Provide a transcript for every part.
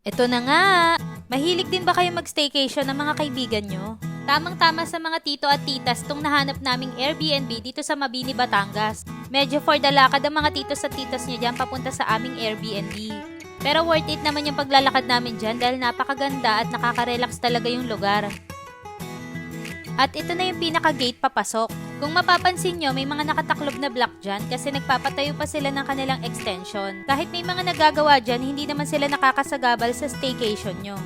Eto na nga! Mahilig din ba kayo mag-staycation ng mga kaibigan nyo? Tamang-tama sa mga tito at titas tong nahanap naming Airbnb dito sa Mabini, Batangas. Medyo for the lakad ang mga titos at titas nyo dyan papunta sa aming Airbnb. Pero worth it naman yung paglalakad namin dyan dahil napakaganda at nakaka-relax talaga yung lugar. At ito na yung pinaka-gate papasok. Kung mapapansin nyo, may mga nakataklob na block dyan kasi nagpapatayo pa sila ng kanilang extension. Kahit may mga nagagawa dyan, hindi naman sila nakakasagabal sa staycation nyo.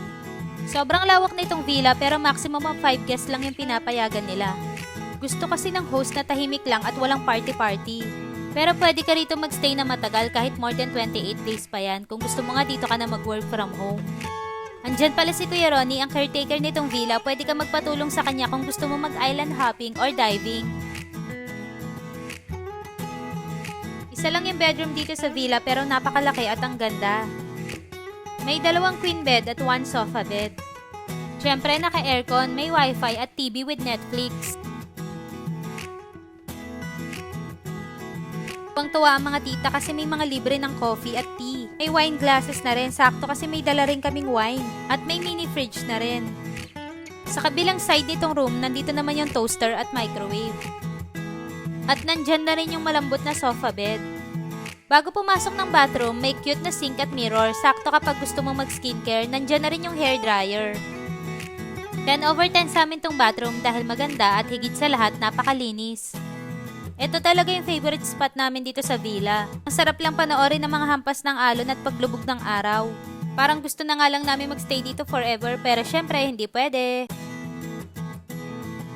Sobrang lawak na itong villa pero maximum of 5 guests lang yung pinapayagan nila. Gusto kasi ng host na tahimik lang at walang party-party. Pero pwede ka rito magstay na matagal kahit more than 28 days pa yan kung gusto mo nga dito ka na mag-work from home. Andyan pala si Kuya Ronnie, ang caretaker nitong villa. Pwede ka magpatulong sa kanya kung gusto mo mag-island hopping or diving. Isa lang yung bedroom dito sa villa pero napakalaki at ang ganda. May 2 queen bed at 1 sofa bed. Siyempre naka-aircon, may wifi at TV with Netflix. Tuwang-tuwa ang mga tita kasi may mga libre ng coffee at tea. May wine glasses na rin, sakto kasi may dala rin kaming wine. At may mini fridge na rin. Sa kabilang side nitong room, nandito naman yung toaster at microwave. At nandyan na rin yung malambot na sofa bed. Bago pumasok ng bathroom, may cute na sink at mirror. Sakto kapag gusto mong mag-skincare, nandyan na rin yung hair dryer. 10/10 sa amin tong bathroom dahil maganda at higit sa lahat napakalinis. Ito talaga yung favorite spot namin dito sa villa. Ang sarap lang panoorin ng mga hampas ng alon at paglubog ng araw. Parang gusto na nga lang namin magstay dito forever pero syempre hindi pwede.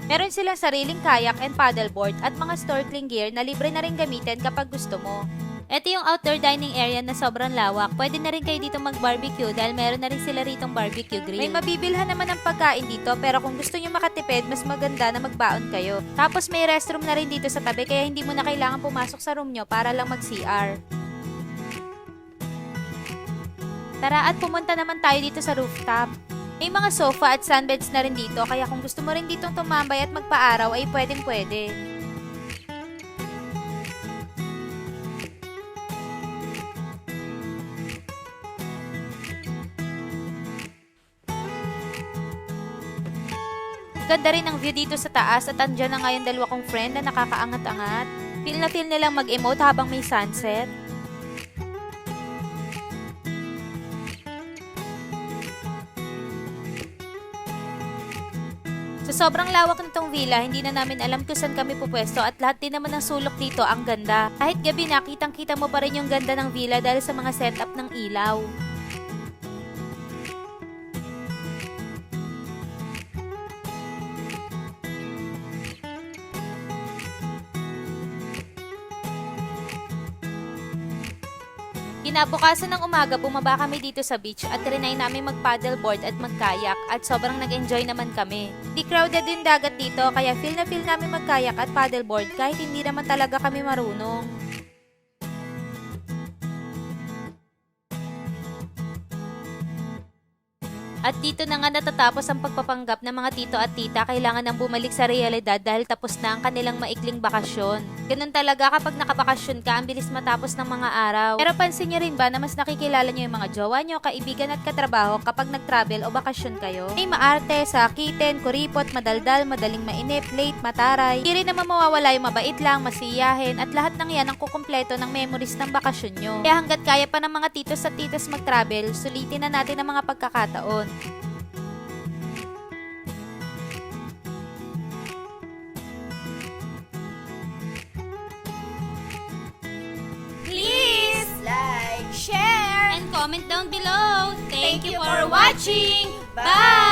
Meron silang sariling kayak and paddleboard at mga snorkeling gear na libre na rin gamitin kapag gusto mo. Ito yung outdoor dining area na sobrang lawak. Pwede na rin kayo dito mag-barbecue dahil meron na rin sila ritong barbecue grill. May mabibilhan naman ng pagkain dito pero kung gusto nyo makatipid, mas maganda na magbaon kayo. Tapos may restroom na rin dito sa tabi kaya hindi mo na kailangan pumasok sa room nyo para lang mag-CR. Tara at pumunta naman tayo dito sa rooftop. May mga sofa at sunbeds na rin dito kaya kung gusto mo rin ditong tumambay at magpa-araw ay pwedeng-pwede. Ganda rin ang view dito sa taas at andyan na nga yung 2 kong friend na nakakaangat-angat. Feel na feel nilang mag-emote habang may sunset. Sa sobrang lawak nitong villa, hindi na namin alam kung saan kami pupwesto at lahat din naman ng sulok dito ang ganda. Kahit gabi na, kitang-kita mo pa rin yung ganda ng villa dahil sa mga setup ng ilaw. Kinabukasan ng umaga, bumaba kami dito sa beach at trinay namin mag-paddleboard at mag-kayak at sobrang nag-enjoy naman kami. Di crowded yung dagat dito kaya feel na feel namin mag-kayak at paddleboard kahit hindi naman talaga kami marunong. At dito na nga natatapos ang pagpapanggap ng mga tito at tita. Kailangan nang bumalik sa realidad dahil tapos na ang kanilang maikling bakasyon. Ganun talaga kapag nakabakasyon ka, ang bilis matapos ng mga araw. Pero pansin nyo rin ba na mas nakikilala nyo yung mga jowa nyo, kaibigan at katrabaho kapag nag-travel o bakasyon kayo? May maarte, sakitin, kuripot, madaldal, madaling mainip, late, mataray. Hindi rin naman mawawala yung mabait lang, masiyahin at lahat ng yan ang kukumpleto ng memories ng bakasyon nyo. Kaya hanggat kaya pa ng mga titos at titas mag-travel, sulitin na natin ang mga pagkakataon. Please like, share, And comment down below. Thank you for watching. Bye!